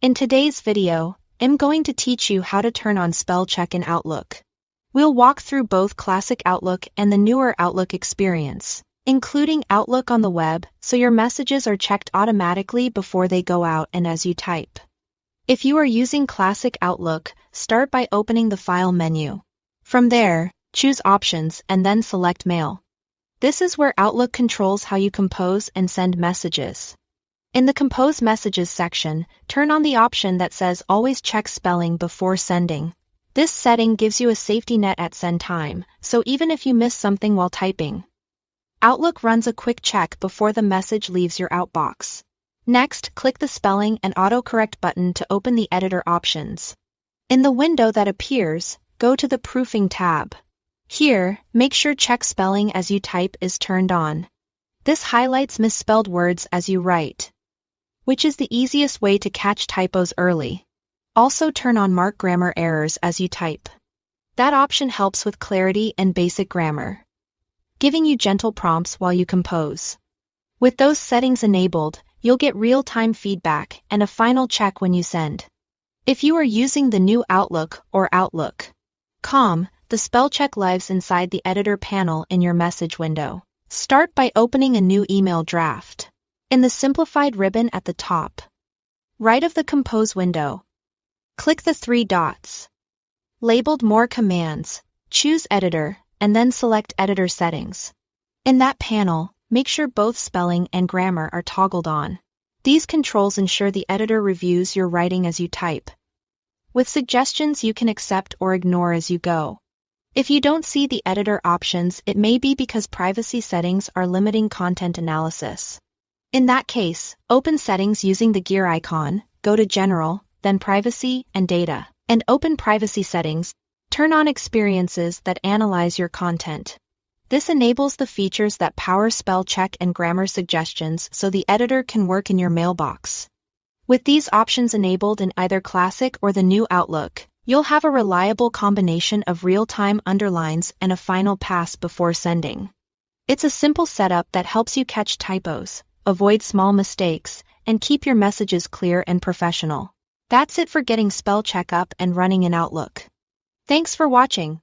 In today's video, I'm going to teach you how to turn on spell check in Outlook. We'll walk through both classic Outlook and the newer Outlook experience, including Outlook on the web, so your messages are checked automatically before they go out and as you type. If you are using classic Outlook, start by opening the File menu. From there, choose Options and then select Mail. This is where Outlook controls how you compose and send messages. In the Compose Messages section, turn on the option that says Always check spelling before sending. This setting gives you a safety net at send time, so even if you miss something while typing, Outlook runs a quick check before the message leaves your outbox. Next, click the Spelling and Autocorrect button to open the editor options. In the window that appears, go to the Proofing tab. Here, make sure Check Spelling as you type is turned on. This highlights misspelled words as you write, which is the easiest way to catch typos early. Also turn on Mark Grammar Errors as you type. That option helps with clarity and basic grammar, giving you gentle prompts while you compose. With those settings enabled, you'll get real-time feedback and a final check when you send. If you are using the new Outlook or Outlook.com, the spell check lives inside the editor panel in your message window. Start by opening a new email draft. In the simplified ribbon at the top right of the Compose window, click the three dots labeled More Commands, choose Editor, and then select Editor Settings. In that panel, make sure both spelling and grammar are toggled on. These controls ensure the editor reviews your writing as you type, with suggestions you can accept or ignore as you go. If you don't see the editor options, it may be because privacy settings are limiting content analysis. In that case, open Settings using the gear icon, go to General, then Privacy and Data, and open Privacy Settings. Turn on Experiences that analyze your content. This enables the features that power spell check and grammar suggestions so the editor can work in your mailbox. With these options enabled in either Classic or the new Outlook, you'll have a reliable combination of real-time underlines and a final pass before sending. It's a simple setup that helps you catch typos, avoid small mistakes, and keep your messages clear and professional. That's it for getting spell check up and running in Outlook. Thanks for watching.